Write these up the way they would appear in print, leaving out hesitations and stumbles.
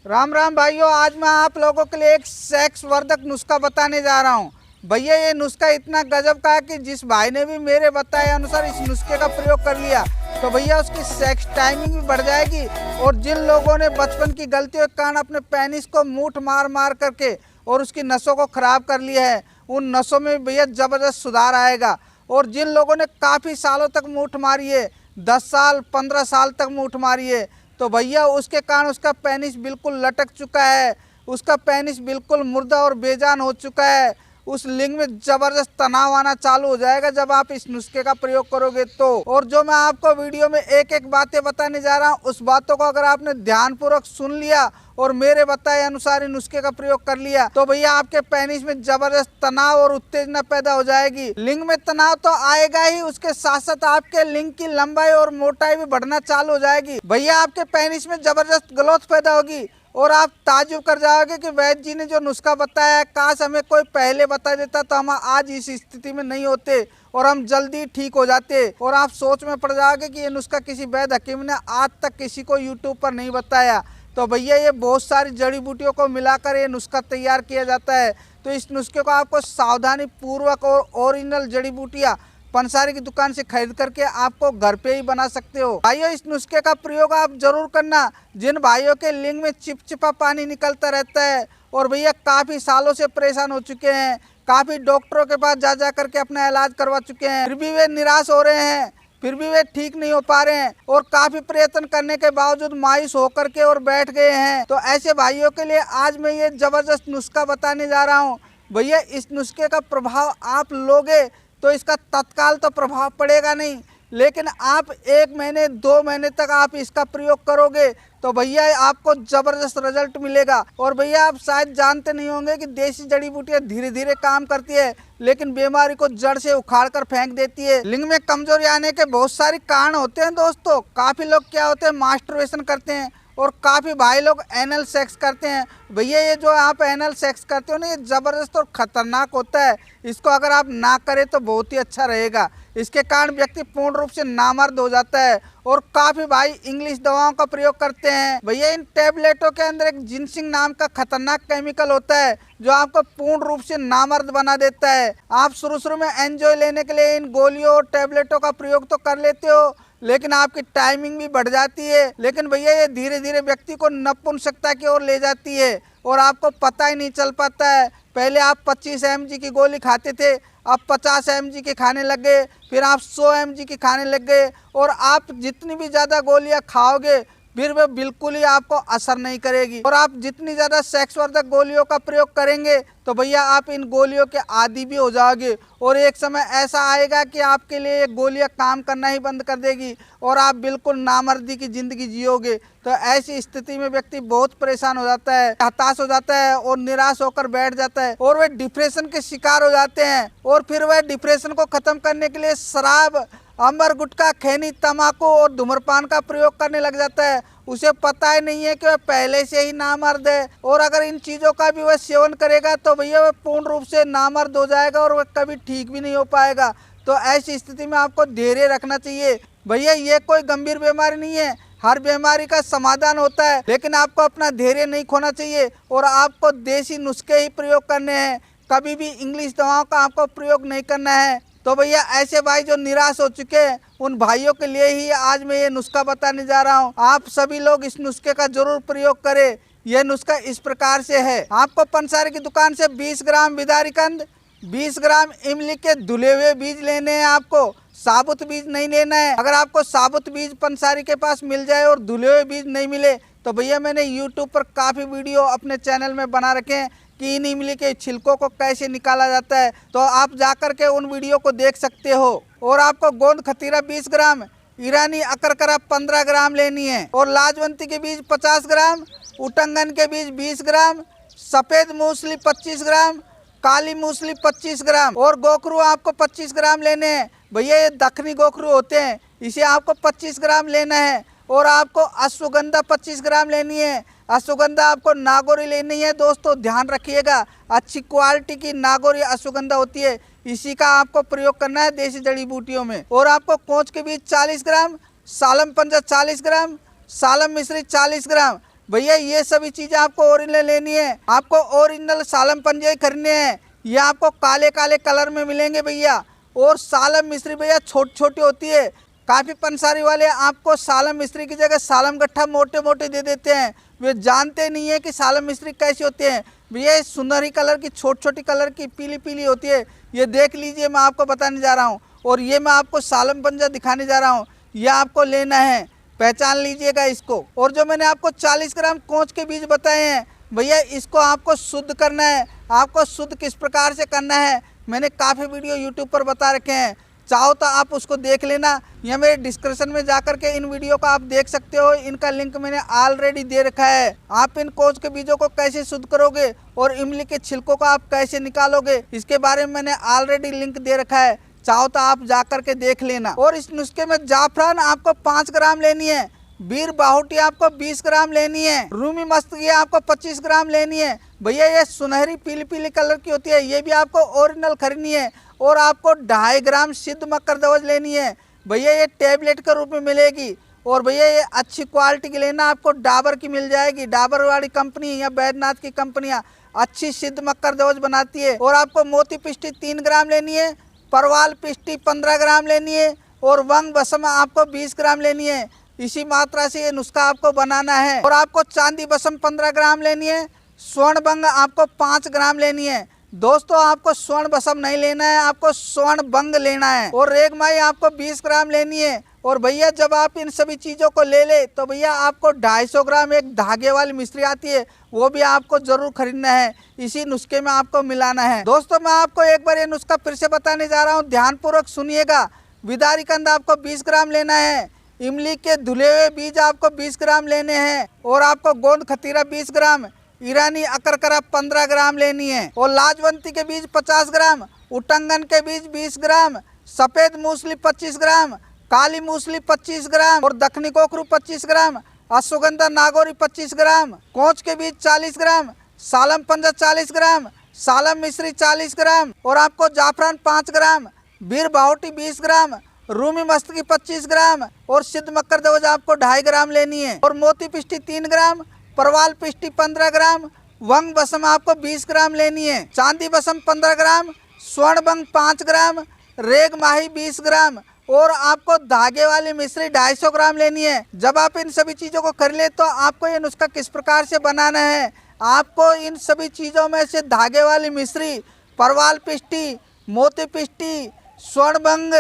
राम राम भाइयों, आज मैं आप लोगों के लिए एक सेक्स वर्धक नुस्खा बताने जा रहा हूँ। भैया ये नुस्खा इतना गजब का है कि जिस भाई ने भी मेरे बताए अनुसार इस नुस्खे का प्रयोग कर लिया तो भैया उसकी सेक्स टाइमिंग भी बढ़ जाएगी। और जिन लोगों ने बचपन की गलतियों के कारण अपने पेनिस को मूठ मार मार करके और उसकी नसों को खराब कर लिया है, उन नसों में भैया ज़बरदस्त सुधार आएगा। और जिन लोगों ने काफ़ी सालों तक मूठ मारी है, 10 साल 15 साल तक मूठ मारी है, तो भैया उसके कारण उसका पेनिस बिल्कुल लटक चुका है, उसका पेनिस बिल्कुल मुर्दा और बेजान हो चुका है, उस लिंग में ज़बरदस्त तनाव आना चालू हो जाएगा जब आप इस नुस्खे का प्रयोग करोगे तो। और जो मैं आपको वीडियो में एक एक बातें बताने जा रहा हूँ, उस बातों को अगर आपने ध्यानपूर्वक सुन लिया और मेरे बताए अनुसार इन नुस्खे का प्रयोग कर लिया तो भैया आपके पेनिस में जबरदस्त तनाव और उत्तेजना पैदा हो जाएगी। लिंग में तनाव तो आएगा ही, उसके साथ साथ आपके लिंग की लंबाई और मोटाई भी बढ़ना चालू हो जाएगी। भैया आपके पेनिस में जबरदस्त ग्रोथ पैदा होगी और आप ताज्जुब कर जाओगे कि वैद्य जी ने जो नुस्खा बताया है, काश हमें कोई पहले बता देता तो हम आज इस स्थिति में नहीं होते और हम जल्दी ठीक हो जाते। और आप सोच में पड़ जाओगे कि ये नुस्खा किसी वैद्य हकीम ने आज तक किसी को यूट्यूब पर नहीं बताया। तो भैया ये बहुत सारी जड़ी बूटियों को मिलाकर ये नुस्खा तैयार किया जाता है। तो इस नुस्खे को आपको सावधानी पूर्वक और ओरिजिनल जड़ी बूटियाँ पंसारी की दुकान से खरीद करके आपको घर पे ही बना सकते हो। भाइयों इस नुस्खे का प्रयोग आप जरूर करना जिन भाइयों के लिंग में चिपचिपा पानी निकलता रहता है और भैया काफ़ी सालों से परेशान हो चुके हैं, काफ़ी डॉक्टरों के पास जा करके अपना इलाज करवा चुके हैं, फिर भी वे निराश हो रहे हैं, फिर भी वे ठीक नहीं हो पा रहे हैं और काफ़ी प्रयत्न करने के बावजूद मायूस होकर के और बैठ गए हैं। तो ऐसे भाइयों के लिए आज मैं ये ज़बरदस्त नुस्खा बताने जा रहा हूँ। भैया इस नुस्खे का प्रभाव आप लोगे तो इसका तत्काल तो प्रभाव पड़ेगा नहीं, लेकिन आप 1 महीने 2 महीने तक आप इसका प्रयोग करोगे तो भैया आपको ज़बरदस्त रिजल्ट मिलेगा। और भैया आप शायद जानते नहीं होंगे कि देसी जड़ी बूटियाँ धीरे धीरे काम करती है लेकिन बीमारी को जड़ से उखाड़ कर फेंक देती है। लिंग में कमजोरी आने के बहुत सारे कारण होते हैं दोस्तों। काफ़ी लोग क्या होते हैं, मास्टरबेशन करते हैं और काफ़ी भाई लोग एनल सेक्स करते हैं। भैया ये जो आप एनल सेक्स करते हो ना, ये ज़बरदस्त और ख़तरनाक होता है। इसको अगर आप ना करें तो बहुत ही अच्छा रहेगा। इसके कारण व्यक्ति पूर्ण रूप से नामर्द हो जाता है। और काफ़ी भाई इंग्लिश दवाओं का प्रयोग करते हैं। भैया इन टैबलेटों के अंदर एक जिनसिंग नाम का खतरनाक केमिकल होता है जो आपको पूर्ण रूप से नामर्द बना देता है। आप शुरू में एंजॉय लेने के लिए इन गोलियों और टैबलेटों का प्रयोग तो कर लेते हो लेकिन आपकी टाइमिंग भी बढ़ जाती है। लेकिन भैया ये धीरे धीरे व्यक्ति को नपुंसकता की ओर ले जाती है और आपको पता ही नहीं चल पाता है। पहले आप 25 mg की गोली खाते थे, अब 50 mg की खाने लग गए, फिर आप 100 mg की खाने लग गए। और आप जितनी भी ज़्यादा गोलियां खाओगे फिर वे बिल्कुल ही आपको असर नहीं करेगी। और आप जितनी ज़्यादा सेक्स वर्धक गोलियों का प्रयोग करेंगे तो भैया आप इन गोलियों के आदी भी हो जाओगे और एक समय ऐसा आएगा कि आपके लिए ये गोलियां काम करना ही बंद कर देगी और आप बिल्कुल नामर्दी की ज़िंदगी जियोगे। तो ऐसी स्थिति में व्यक्ति बहुत परेशान हो जाता है, हताश हो जाता है और निराश होकर बैठ जाता है और वे डिप्रेशन के शिकार हो जाते हैं। और फिर वह डिप्रेशन को ख़त्म करने के लिए शराब, अंबर, गुटखा, खैनी, तम्बाकू और धूम्रपान का प्रयोग करने लग जाता है। उसे पता ही नहीं है कि वह पहले से ही नामर्द है और अगर इन चीज़ों का भी वह सेवन करेगा तो भैया वह पूर्ण रूप से नामर्द हो जाएगा और वह कभी ठीक भी नहीं हो पाएगा। तो ऐसी स्थिति में आपको धैर्य रखना चाहिए। भैया ये कोई गंभीर बीमारी नहीं है, हर बीमारी का समाधान होता है, लेकिन आपको अपना धैर्य नहीं खोना चाहिए और आपको देसी नुस्खे ही प्रयोग करने हैं। कभी भी इंग्लिश दवाओं का आपको प्रयोग नहीं करना है। तो भैया ऐसे भाई जो निराश हो चुके हैं उन भाइयों के लिए ही आज मैं ये नुस्खा बताने जा रहा हूँ। आप सभी लोग इस नुस्खे का जरूर प्रयोग करें। यह नुस्खा इस प्रकार से है। आपको पंसारी की दुकान से 20 ग्राम बिदारीकंद, 20 ग्राम इमली के धुले हुए बीज लेने हैं। आपको साबुत बीज नहीं लेना है। अगर आपको साबुत बीज पंसारी के पास मिल जाए और धुले हुए बीज नहीं मिले तो भैया मैंने यूट्यूब पर काफ़ी वीडियो अपने चैनल में बना रखे हैं कि इन इमली के छिलकों को कैसे निकाला जाता है, तो आप जाकर के उन वीडियो को देख सकते हो। और आपको गोंद खतीरा 20 ग्राम, ईरानी अकरकरा 15 ग्राम लेनी है और लाजवंती के बीज 50 ग्राम, उटंगन के बीज 20 ग्राम, सफ़ेद मूसली 25 ग्राम, काली मूसली 25 ग्राम और गोखरू आपको 25 ग्राम लेने हैं। भैया ये दखनी गोखरू होते हैं, इसे आपको 25 ग्राम लेना है। और आपको अश्वगंधा 25 ग्राम लेनी है। अश्वगंधा आपको नागौरी लेनी है। दोस्तों ध्यान रखिएगा, अच्छी क्वालिटी की नागौरी अश्वगंधा होती है, इसी का आपको प्रयोग करना है देसी जड़ी बूटियों में। और आपको कोंच के बीज 40 ग्राम, सालम पंजा 40 ग्राम, सालम मिश्री 40 ग्राम, भैया ये सभी चीजें आपको ओरिजिनल लेनी है, आपको ओरिजिनल सालम पंजे खरीदने हैं। ये आपको काले काले कलर में मिलेंगे भैया। और सालम मिस्त्री भैया छोटी छोटी होती है। काफी पंसारी वाले आपको सालम मिस्त्री की जगह सालम गट्ठा मोटे मोटे दे देते हैं। वे जानते नहीं है कि सालम मिस्त्री कैसी होती है। भैया ये सुनहरी कलर की छोटी छोटी कलर की पीली पीली होती है। ये देख लीजिए, मैं आपको बताने जा रहा हूँ। और ये मैं आपको सालम पंजा दिखाने जा रहा हूँ, यह आपको लेना है, पहचान लीजिएगा इसको। और जो मैंने आपको 40 ग्राम कोंच के बीज बताए हैं भैया, इसको आपको शुद्ध करना है। आपको शुद्ध किस प्रकार से करना है मैंने काफ़ी वीडियो यूट्यूब पर बता रखे हैं, चाहो तो आप उसको देख लेना, या मेरे डिस्क्रिप्शन में जाकर के इन वीडियो को आप देख सकते हो। इनका लिंक मैंने ऑलरेडी दे रखा है। आप इन कोंच के बीजों को कैसे शुद्ध करोगे और इमली के छिलकों को आप कैसे निकालोगे, इसके बारे में मैंने ऑलरेडी लिंक दे रखा है, चाहो तो आप जाकर के देख लेना। और इस नुस्खे में जाफरान आपको 5 ग्राम लेनी है, बीर बाहुटी आपको 20 ग्राम लेनी है, रूमी मस्तगी आपको 25 ग्राम लेनी है। भैया ये सुनहरी पीली पीली कलर की होती है, ये भी आपको ओरिजिनल खरीदनी है। और आपको 2.5 ग्राम सिद्ध मक्कर दवज लेनी है भैया, ये टैबलेट के रूप में मिलेगी। और भैया ये अच्छी क्वालिटी की लेना, आपको डाबर की मिल जाएगी, डाबर वाली कंपनी या बैद्यनाथ की कंपनियां अच्छी सिद्ध मक्कर दवज बनाती है। और आपको मोती पिष्टी 3 ग्राम लेनी है, परवाल पिष्टी 15 ग्राम लेनी है, और वंग बसम आपको 20 ग्राम लेनी है। इसी मात्रा से ये नुस्खा आपको बनाना है। और आपको चांदी बसम 15 ग्राम लेनी है, स्वर्ण बंग आपको 5 ग्राम लेनी है। दोस्तों आपको स्वर्ण बसम नहीं लेना है, आपको स्वर्ण बंग लेना है। और रेगमाई आपको 20 ग्राम लेनी है। और भैया जब आप इन सभी चीज़ों को ले तो भैया आपको 250 ग्राम एक धागे वाली मिश्री आती है, वो भी आपको जरूर खरीदना है। इसी नुस्खे में आपको मिलाना है। दोस्तों मैं आपको एक बार ये नुस्खा फिर से बताने जा रहा हूँ, ध्यानपूर्वक सुनिएगा। विदारी कंद आपको 20 ग्राम लेना है, इमली के धुले हुए बीज आपको 20 ग्राम लेने हैं, और आपको गोंद खतीरा 20 ग्राम, ईरानी अकरकरा 15 ग्राम लेनी है, और लाजवंती के बीज 50 ग्राम, उटंगन के बीज 20 ग्राम, सफेद मूसली 25 ग्राम, काली मूसली 25 ग्राम, और दखनी कोकरू 25 ग्राम, अश्वगंधा नागौरी 25 ग्राम, कोंच के बीज 40 ग्राम, सालम पंजा 40 ग्राम, सालम मिश्री 40 ग्राम, और आपको जाफरान 5 ग्राम, बीर बाहुटी 20 ग्राम, रूमी मस्तकी 25 ग्राम, और सिद्ध मक्कर दवज आपको 2.5 ग्राम लेनी है, और मोती पिष्टी 3 ग्राम, परवाल पिष्टी 15 ग्राम, वंग बसम आपको 20 ग्राम लेनी है, चांदी बसम 15 ग्राम, स्वर्ण बंग 5 ग्राम, रेग माही 20 ग्राम, और आपको धागे वाली मिश्री 250 ग्राम लेनी है। जब आप इन सभी चीज़ों को कर ले तो आपको ये नुस्खा किस प्रकार से बनाना है, आपको इन सभी चीज़ों में से धागे वाली मिश्री, परवाल पिष्टी, मोती पिष्टी, स्वर्ण बंग,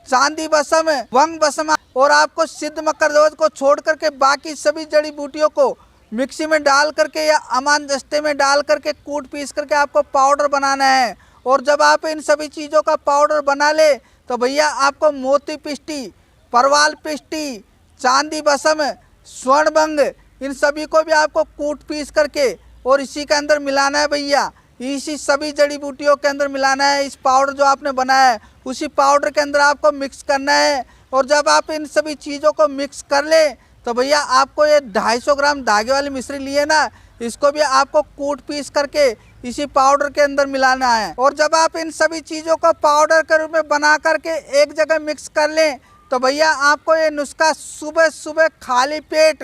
चांदी बसम, वंग बसम, और आपको सिद्ध मक्कर दवज को छोड़ करके बाकी सभी जड़ी बूटियों को मिक्सी में डाल करके या अमान दस्ते में डाल करके कूट पीस करके आपको पाउडर बनाना है। और जब आप इन सभी चीज़ों का पाउडर बना ले तो भैया आपको मोती पिष्टी, परवाल पिष्टी, चांदी बसम, स्वर्ण बंग, इन सभी को भी आपको कूट पीस करके और इसी के अंदर मिलाना है भैया। इसी सभी जड़ी बूटियों के अंदर मिलाना है। इस पाउडर जो आपने बनाया है उसी पाउडर के अंदर आपको मिक्स करना है। और जब आप इन सभी चीज़ों को मिक्स कर ले तो भैया आपको ये 250 ग्राम धागे वाली मिश्री लिए ना, इसको भी आपको कूट पीस करके इसी पाउडर के अंदर मिलाना है। और जब आप इन सभी चीज़ों को पाउडर के रूप में बना करके एक जगह मिक्स कर लें तो भैया आपको ये नुस्खा सुबह सुबह खाली पेट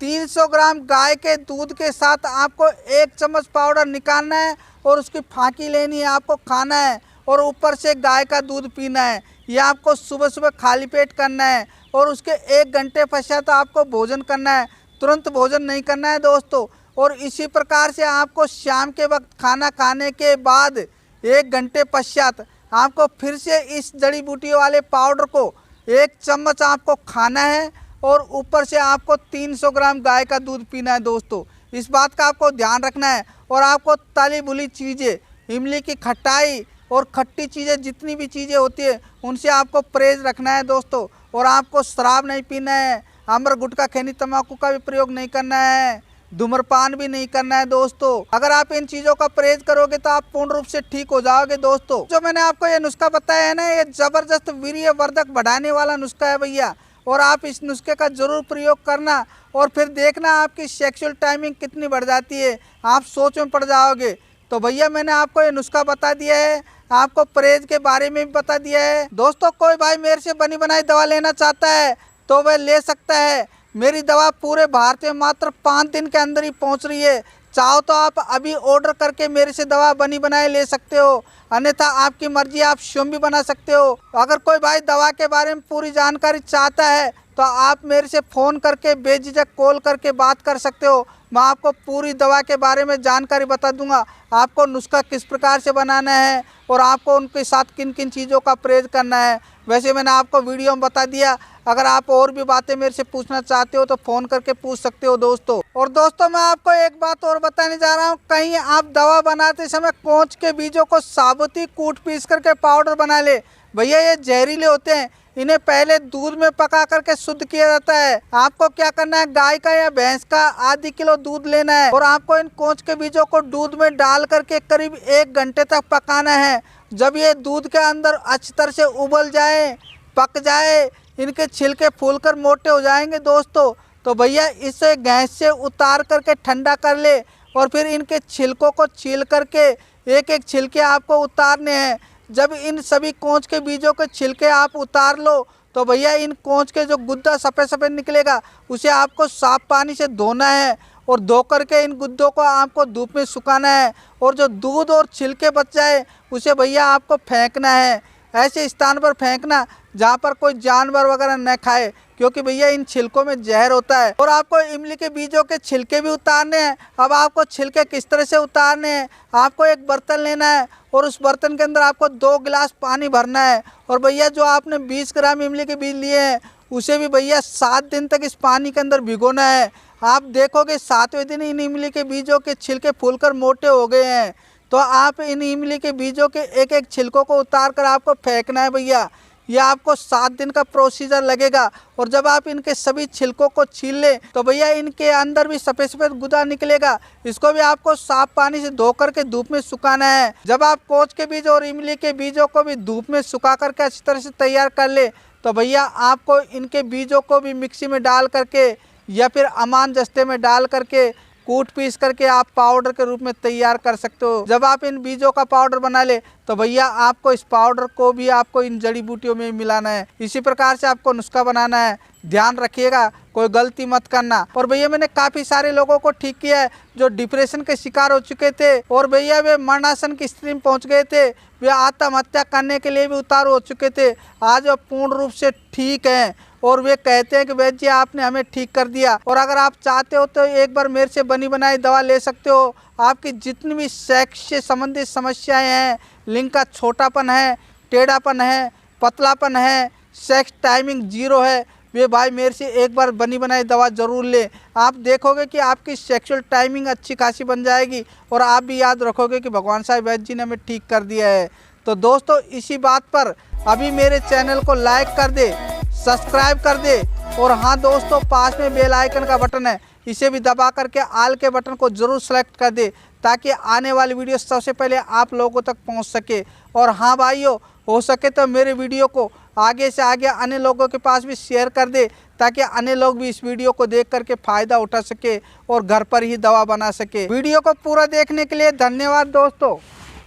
300 ग्राम गाय के दूध के साथ आपको 1 चम्मच पाउडर निकालना है और उसकी फांकी लेनी है, आपको खाना है और ऊपर से गाय का दूध पीना है। ये आपको सुबह सुबह खाली पेट करना है और उसके 1 घंटे पश्चात आपको भोजन करना है, तुरंत भोजन नहीं करना है दोस्तों। और इसी प्रकार से आपको शाम के वक्त खाना खाने के बाद 1 घंटे पश्चात आपको फिर से इस जड़ी बूटी वाले पाउडर को 1 चम्मच आपको खाना है और ऊपर से आपको 300 ग्राम गाय का दूध पीना है दोस्तों। इस बात का आपको ध्यान रखना है। और आपको तली भुनी चीज़ें, इमली की खटाई और खट्टी चीज़ें, जितनी भी चीज़ें होती है उनसे आपको परहेज रखना है दोस्तों। और आपको शराब नहीं पीना है, आम्र गुटखा खैनी तंबाकू का भी प्रयोग नहीं करना है, धूम्रपान भी नहीं करना है दोस्तों। अगर आप इन चीज़ों का परहेज करोगे तो आप पूर्ण रूप से ठीक हो जाओगे दोस्तों। जो मैंने आपको ये नुस्खा बताया है ना, ये जबरदस्त वीर्य वर्धक बढ़ाने वाला नुस्खा है भैया। और आप इस नुस्खे का जरूर प्रयोग करना और फिर देखना आपकी सेक्सुअल टाइमिंग कितनी बढ़ जाती है, आप सोच में पड़ जाओगे। तो भैया मैंने आपको ये नुस्खा बता दिया है, आपको परहेज के बारे में भी बता दिया है दोस्तों। कोई भाई मेरे से बनी बनाई दवा लेना चाहता है तो वह ले सकता है। मेरी दवा पूरे भारत में मात्र 5 दिन के अंदर ही पहुंच रही है। चाहो तो आप अभी ऑर्डर करके मेरे से दवा बनी बनाए ले सकते हो, अन्यथा आपकी मर्जी, आप स्वयं भी बना सकते हो। अगर कोई भाई दवा के बारे में पूरी जानकारी चाहता है तो आप मेरे से फ़ोन करके बेझिझक कॉल करके बात कर सकते हो। मैं आपको पूरी दवा के बारे में जानकारी बता दूंगा, आपको नुस्खा किस प्रकार से बनाना है और आपको उनके साथ किन किन चीज़ों का परहेज करना है। वैसे मैंने आपको वीडियो में बता दिया, अगर आप और भी बातें मेरे से पूछना चाहते हो तो फ़ोन करके पूछ सकते हो दोस्तों। और दोस्तों मैं आपको एक बात और बताने जा रहा हूँ, कहीं आप दवा बनाते समय कोंच के बीजों को साबुत ही कूट पीस करके पाउडर बना ले। भैया ये जहरीले होते हैं, इन्हें पहले दूध में पका करके शुद्ध किया जाता है। आपको क्या करना है, गाय का या भैंस का आधी किलो दूध लेना है और आपको इन कोंच के बीजों को दूध में डाल करके करीब 1 घंटे तक पकाना है। जब ये दूध के अंदर अच्छी तरह से उबल जाए, पक जाए, इनके छिलके फूलकर मोटे हो जाएंगे दोस्तों, तो भैया इसे गैस से उतार करके ठंडा कर ले और फिर इनके छिलकों को छील करके एक एक छिलके आपको उतारने हैं। जब इन सभी कोंच के बीजों के छिलके आप उतार लो तो भैया इन कोंच के जो गुद्दा सफ़ेद सफ़ेद निकलेगा उसे आपको साफ पानी से धोना है और धो करके इन गुद्दों को आपको धूप में सुखाना है और जो दूध और छिलके बच जाए उसे भैया आपको फेंकना है। ऐसे स्थान पर फेंकना जहाँ पर कोई जानवर वगैरह न खाए, क्योंकि भैया इन छिलकों में जहर होता है। और आपको इमली के बीजों के छिलके भी उतारने हैं। अब आपको छिलके किस तरह से उतारने हैं, आपको एक बर्तन लेना है और उस बर्तन के अंदर आपको 2 गिलास पानी भरना है और भैया जो आपने 20 ग्राम इमली के बीज लिए हैं उसे भी भैया 7 दिन तक इस पानी के अंदर भिगोना है। आप देखोगे 7वें दिन इन इमली के बीजों के छिलके फूलकर मोटे हो गए हैं, तो आप इन इमली के बीजों के एक एक छिलकों को उतार कर आपको फेंकना है भैया। यह आपको 7 दिन का प्रोसीजर लगेगा और जब आप इनके सभी छिलकों को छील लें तो भैया इनके अंदर भी सफ़ेद सफ़ेद गुदा निकलेगा। इसको भी आपको साफ पानी से धो करके धूप में सुखाना है। जब आप कोंच के बीज और इमली के बीजों को भी धूप में सुखा करके अच्छी तरह से तैयार कर ले तो भैया आपको इनके बीजों को भी मिक्सी में डाल करके या फिर अमान जस्ते में डाल करके कूट पीस करके आप पाउडर के रूप में तैयार कर सकते हो। जब आप इन बीजों का पाउडर बना ले तो भैया आपको इस पाउडर को भी आपको इन जड़ी बूटियों में मिलाना है। इसी प्रकार से आपको नुस्खा बनाना है। ध्यान रखिएगा, कोई गलती मत करना। और भैया मैंने काफ़ी सारे लोगों को ठीक किया है जो डिप्रेशन के शिकार हो चुके थे और भैया वे मरणासन की स्थिति में पहुँच गए थे, वे आत्महत्या करने के लिए भी उतार हो चुके थे। आज वो पूर्ण रूप से ठीक हैं और वे कहते हैं कि वैद्य जी आपने हमें ठीक कर दिया। और अगर आप चाहते हो तो एक बार मेरे से बनी बनाई दवा ले सकते हो। आपकी जितनी भी सेक्स से संबंधित समस्याएं हैं, लिंग का छोटापन है, टेढ़ापन है, पतलापन है, सेक्स टाइमिंग 0 है, वे भाई मेरे से एक बार बनी बनाई दवा ज़रूर ले। आप देखोगे कि आपकी सेक्सुअल टाइमिंग अच्छी खासी बन जाएगी और आप भी याद रखोगे कि भगवान साहब वैद्य जी ने हमें ठीक कर दिया है। तो दोस्तों इसी बात पर अभी मेरे चैनल को लाइक कर दे, सब्सक्राइब कर दे और हाँ दोस्तों पास में बेल आइकन का बटन है, इसे भी दबा करके आल के बटन को ज़रूर सेलेक्ट कर दे ताकि आने वाली वीडियो सबसे पहले आप लोगों तक पहुंच सके। और हाँ भाइयों, हो सके तो मेरे वीडियो को आगे से आगे अन्य लोगों के पास भी शेयर कर दे ताकि अन्य लोग भी इस वीडियो को देख करके फ़ायदा उठा सके और घर पर ही दवा बना सके। वीडियो को पूरा देखने के लिए धन्यवाद दोस्तों।